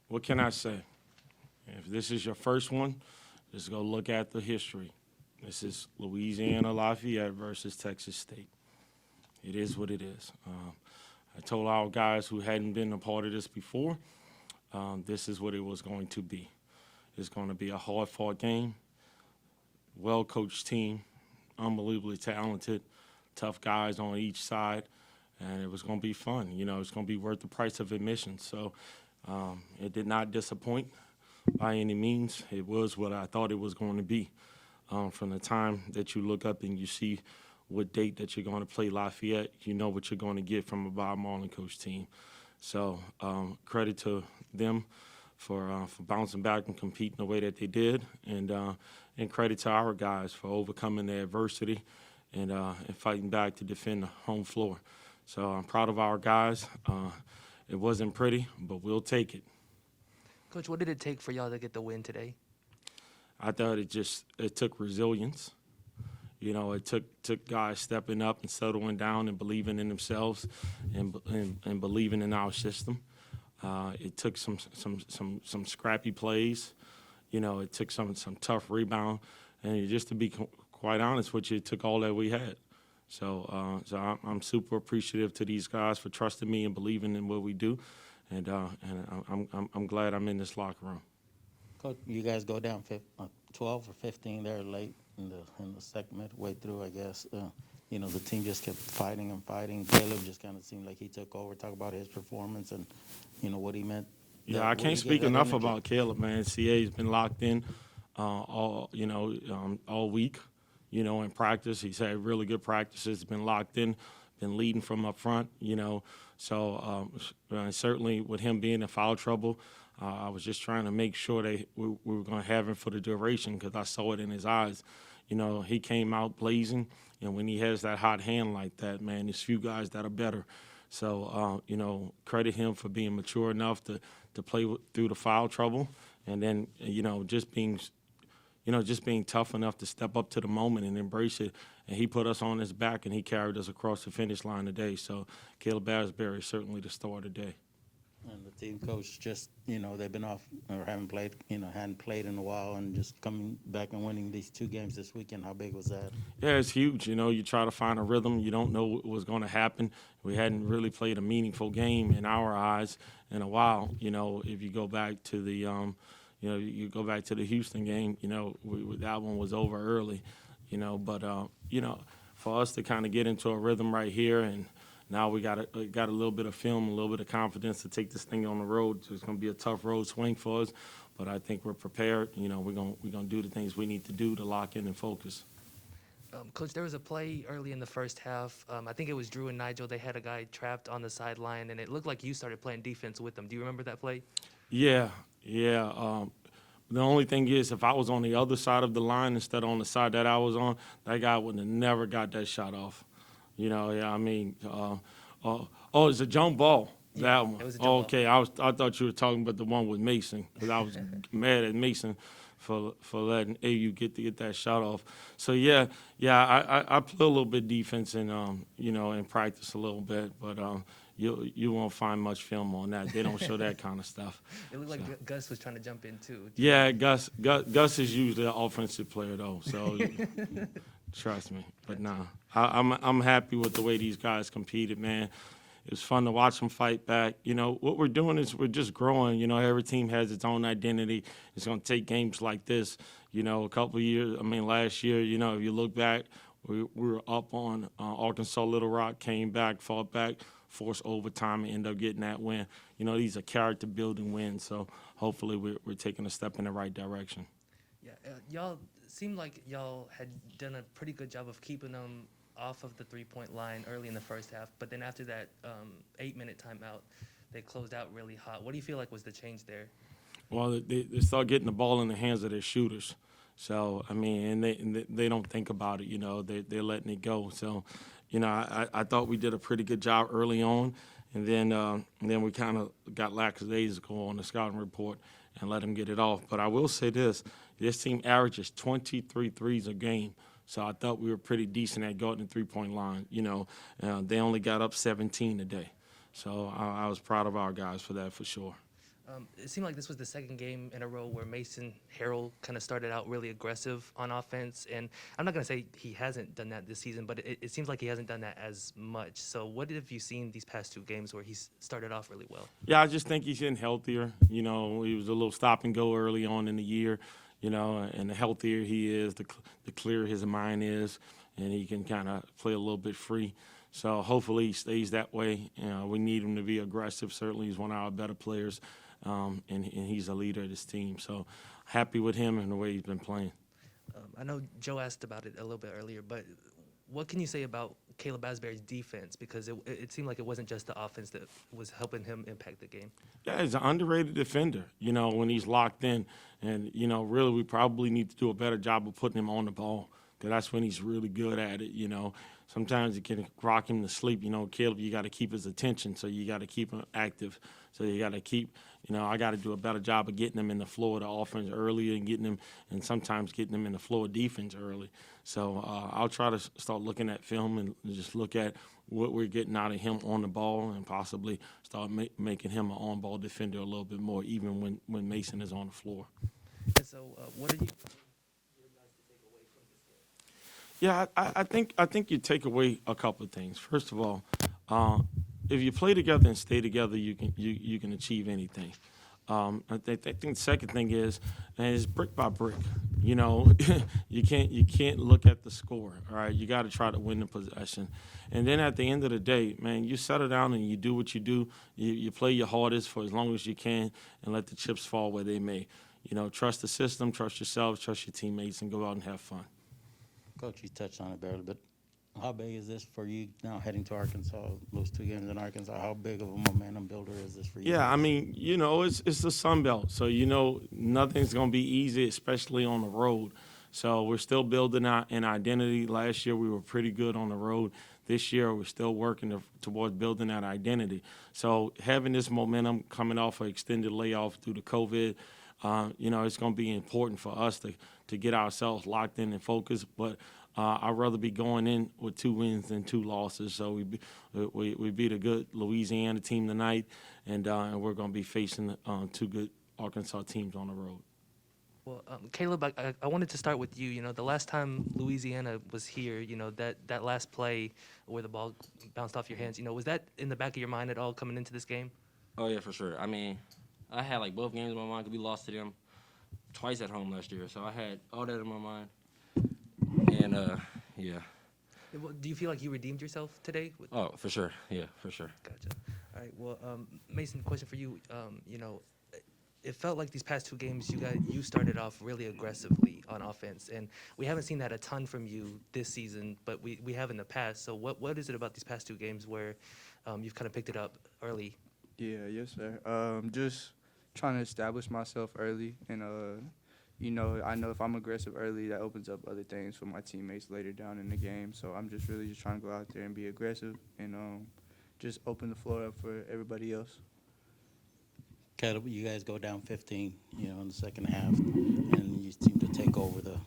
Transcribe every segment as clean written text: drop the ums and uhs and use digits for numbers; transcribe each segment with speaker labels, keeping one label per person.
Speaker 1: What can I say? If this is your first one, just go look at the history. This is Louisiana Lafayette versus Texas State. It is what it is. I told our guys who hadn't been a part of this before, this is what it was going to be. It's going to be a hard-fought game, well-coached team, unbelievably talented, tough guys on each side, and it was going to be fun. You know, it's going to be worth the price of admission. So it did not disappoint by any means. It was what I thought it was going to be. From the time that you look up and you see what date that you're going to play Lafayette, you know what you're going to get from a Bob Marlin coach team. So credit to them for bouncing back and competing the way that they did, and credit to our guys for overcoming the adversity and fighting back to defend the home floor. So I'm proud of our guys. It wasn't pretty, but we'll take it.
Speaker 2: Coach, what did it take for y'all to get the win today?
Speaker 1: I thought it took resilience. You know, it took guys stepping up and settling down and believing in themselves and believing in our system. It took some scrappy plays. You know, it took some tough rebound. And just to be quite honest with you, it took all that we had. So I'm super appreciative to these guys for trusting me and believing in what we do. And I'm glad I'm in this locker room.
Speaker 3: Coach, you guys go down 12 or 15 there late in the second midway through, I guess. You know, the team just kept fighting and fighting. Caleb just kind of seemed like he took over. Talk about his performance and, you know, what he meant.
Speaker 1: Yeah, I can't speak enough about Caleb, man. CA's been locked in all week, you know, in practice. He's had really good practices, been locked in, been leading from up front, you know. So certainly with him being in foul trouble, I was just trying to make sure that we were going to have him for the duration because I saw it in his eyes. You know, he came out blazing, and when he has that hot hand like that, man, there's few guys that are better. So, you know, credit him for being mature enough to play through the foul trouble, and then, you know, just being tough enough to step up to the moment and embrace it. And he put us on his back, and he carried us across the finish line today. So Caleb Asbury is certainly the star today.
Speaker 3: And the team coach just, you know, they've been off or hadn't played in a while, and just coming back and winning these 2 games this weekend. How big was that?
Speaker 1: Yeah, it's huge. You know, you try to find a rhythm. You don't know what was going to happen. We hadn't really played a meaningful game in our eyes in a while. You know, if you go back to the, you go back to the Houston game, you know, that one was over early, you know. But, you know, for us to kind of get into a rhythm right here, and now we got a little bit of film, a little bit of confidence to take this thing on the road. So it's going to be a tough road swing for us, but I think we're prepared. You know, we're gonna do the things we need to do to lock in and focus.
Speaker 2: Coach, there was a play early in the first half. I think it was Drew and Nigel. They had a guy trapped on the sideline, and it looked like you started playing defense with them. Do you remember that play?
Speaker 1: Yeah. The only thing is, if I was on the other side of the line instead of on the side that I was on, that guy would have never got that shot off. You know, yeah, I mean, it's a jump ball, that one.
Speaker 2: It was a jump ball.
Speaker 1: I thought you were talking about the one with Mason, because I was mad at Mason for letting AU get that shot off. So, yeah, I play a little bit defense and, you know, in practice a little bit, but you won't find much film on that. They don't show that kind of stuff.
Speaker 2: It looked like Gus was trying to jump in, too.
Speaker 1: Yeah, Gus is usually an offensive player, though, so trust me. But, nah, I'm happy with the way these guys competed, man. It was fun to watch them fight back. You know, what we're doing is we're just growing. You know, every team has its own identity. It's going to take games like this. You know, last year, you know, if you look back, we were up on Arkansas Little Rock, came back, fought back, forced overtime, and ended up getting that win. You know, these are character-building wins, so hopefully we're taking a step in the right direction.
Speaker 2: Yeah, y'all seemed like y'all had done a pretty good job of keeping them off of the three-point line early in the first half, but then after that 8-minute timeout, they closed out really hot. What do you feel like was the change there? Well,
Speaker 1: they start getting the ball in the hands of their shooters. So, I mean, and they don't think about it, you know, they're letting it go. So, you know, I thought we did a pretty good job early on, and then we kind of got lackadaisical on the scouting report and let them get it off. But I will say this team averages 23 threes a game. So I thought we were pretty decent at guarding the three-point line. You know, they only got up 17 today. So I was proud of our guys for that, for sure.
Speaker 2: It seemed like this was the second game in a row where Mason Harrell kind of started out really aggressive on offense. And I'm not going to say he hasn't done that this season, but it seems like he hasn't done that as much. So what have you seen these past two games where he's started off really well?
Speaker 1: Yeah, I just think he's getting healthier. You know, he was a little stop and go early on in the year, you know, and the healthier he is, the clearer his mind is, and he can kind of play a little bit free. So hopefully he stays that way. You know, we need him to be aggressive. Certainly he's one of our better players, and he's a leader of this team. So happy with him and the way he's been playing.
Speaker 2: I know Joe asked about it a little bit earlier, but what can you say about Caleb Asbury's defense? Because it seemed like it wasn't just the offense that was helping him impact the game.
Speaker 1: Yeah, he's an underrated defender, you know, when he's locked in. And, you know, really we probably need to do a better job of putting him on the ball, because that's when he's really good at it, you know. Sometimes it can rock him to sleep. You know, Caleb, you got to keep his attention, so you got to keep him active. So you got to keep, you know, I got to do a better job of getting him in the flow of the offense early and getting him, and sometimes getting him in the flow of defense early. So I'll try to start looking at film and just look at what we're getting out of him on the ball, and possibly start making him an on-ball defender a little bit more, even when Mason is on the floor.
Speaker 2: And so what are you guys to take away from this game?
Speaker 1: Yeah, I think you take away a couple of things. First of all, if you play together and stay together, you can achieve anything. I think the second thing is brick by brick. You know, you can't look at the score. All right, you got to try to win the possession, and then at the end of the day, man, you settle down and you do what you do. You play your hardest for as long as you can, and let the chips fall where they may. You know, trust the system, trust yourselves, trust your teammates, and go out and have fun.
Speaker 3: Coach, you touched on it barely, but how big is this for you now heading to Arkansas, those 2 games in Arkansas? How big of a momentum builder is this for you?
Speaker 1: Yeah, I mean, you know, it's the Sun Belt, so you know nothing's gonna be easy, especially on the road. So we're still building out an identity. Last year we were pretty good on the road. This year we're still working towards building that identity. So having this momentum coming off an extended layoff due to COVID, you know, it's going to be important for us to get ourselves locked in and focused. But I'd rather be going in with 2 wins than 2 losses. So we beat a good Louisiana team tonight, and we're going to be facing 2 good Arkansas teams on the road.
Speaker 2: Well, Caleb, I wanted to start with you. You know, the last time Louisiana was here, you know, that last play where the ball bounced off your hands, you know, was that in the back of your mind at all coming into this game?
Speaker 4: Oh, yeah, for sure. I mean, I had, like, both games in my mind because we lost to them twice at home last year. So I had all that in my mind. And, yeah.
Speaker 2: Do you feel like you redeemed yourself today?
Speaker 4: Oh, for sure. Yeah, for sure.
Speaker 2: Gotcha. All right. Well, Mason, question for you. You know, it felt like these past 2 games you started off really aggressively on offense, and we haven't seen that a ton from you this season, but we have in the past. So what is it about these past 2 games where you've kind of picked it up early?
Speaker 5: Yeah, yes, sir. Just trying to establish myself early, and you know, I know if I'm aggressive early, that opens up other things for my teammates later down in the game. So I'm just really just trying to go out there and be aggressive, and just open the floor up for everybody else.
Speaker 3: Caleb, you guys go down 15, you know, in the second half, and you seem to take over the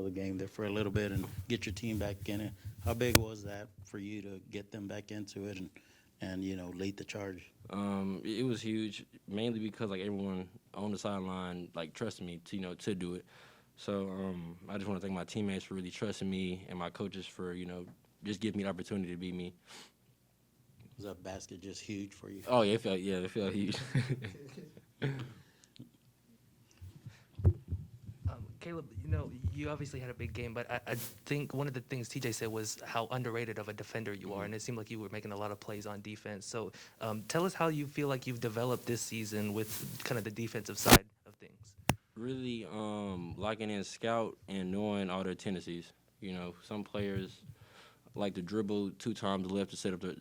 Speaker 3: game there for a little bit and get your team back in it. How big was that for you to get them back into it and you know, lead the charge?
Speaker 4: It was huge, mainly because, like, everyone on the sideline, like, trusted me to, you know, to do it. So I just want to thank my teammates for really trusting me, and my coaches for, you know, just giving me the opportunity to be me.
Speaker 3: Was that basket just huge for you?
Speaker 4: Oh, yeah, it felt huge.
Speaker 2: Caleb, you know, you obviously had a big game, but I think one of the things TJ said was how underrated of a defender you are, and it seemed like you were making a lot of plays on defense. So tell us how you feel like you've developed this season with kind of the defensive side of things.
Speaker 4: Really locking in scout and knowing all their tendencies. You know, some players like to dribble 2 times left to set up the,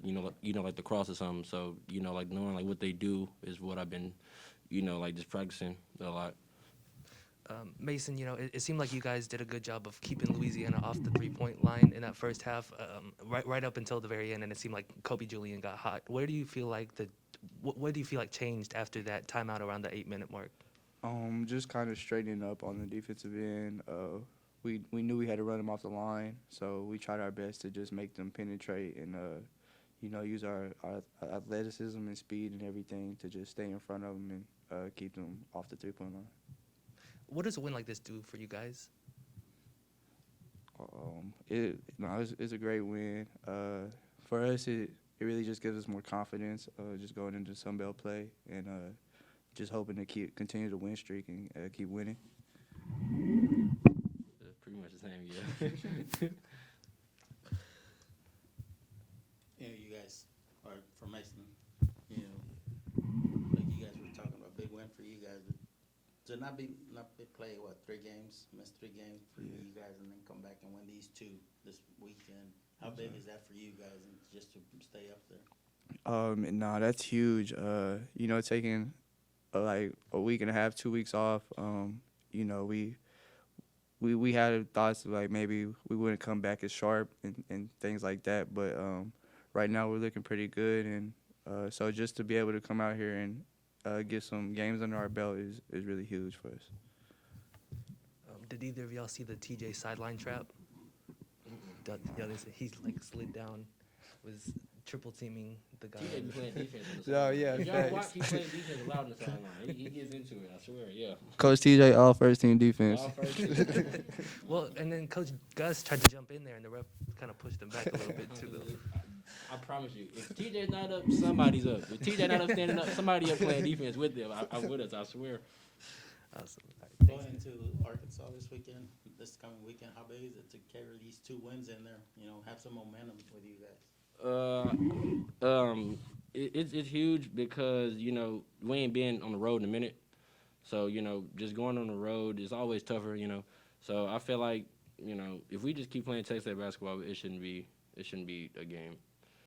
Speaker 4: like the cross or something. So, you know, like knowing like what they do is what I've been, you know, like just practicing a lot.
Speaker 2: Mason, you know, it seemed like you guys did a good job of keeping Louisiana off the 3-point line in that first half, right up until the very end, and it seemed like Kobe Julian got hot. What do you feel like changed after that timeout around the 8-minute mark?
Speaker 5: Just kind of straightening up on the defensive end. We knew we had to run them off the line, so we tried our best to just make them penetrate and use our athleticism and speed and everything to just stay in front of them and keep them off the 3-point line.
Speaker 2: What does a win like this do for you guys?
Speaker 5: It's a great win. For us, it really just gives us more confidence, just going into Sun Belt play and just hoping to continue the win streak and keep winning.
Speaker 4: Pretty much the same, yeah.
Speaker 3: You guys are from Mason, like you guys were talking about, big win for you guys. To not play, 3 games, miss 3 games for you guys, and then come back and win these 2 this weekend. How big is that for you guys, and just to stay up there?
Speaker 5: No, that's huge. Taking like a week and a half, 2 weeks off. We had thoughts of like maybe we wouldn't come back as sharp and things like that, but right now we're looking pretty good, and so just to be able to come out here and get some games under our belt is really huge for us.
Speaker 2: Did either of y'all see the TJ sideline trap? Yeah, they said he's like slid down, was triple teaming the guy.
Speaker 4: TJ be playing defense.
Speaker 5: Oh, yeah,
Speaker 4: If y'all
Speaker 5: facts.
Speaker 4: watch, he plays defense a lot on the sideline. He gets into it, I swear, yeah.
Speaker 5: Coach TJ, all first team defense.
Speaker 4: All first team.
Speaker 2: Well, and then Coach Gus tried to jump in there, and the ref kind of pushed him back a little bit too.
Speaker 4: I promise you, if TJ's not up, somebody's up. If TJ not up standing up, somebody up playing defense with them. I'm with us, I swear.
Speaker 2: Awesome.
Speaker 3: Going into Arkansas this coming weekend, how big is it to carry these 2 wins in there? Have some momentum with you guys.
Speaker 4: It's huge because we ain't been on the road in a minute, so just going on the road is always tougher. So I feel like if we just keep playing Texas State basketball, it shouldn't be a game.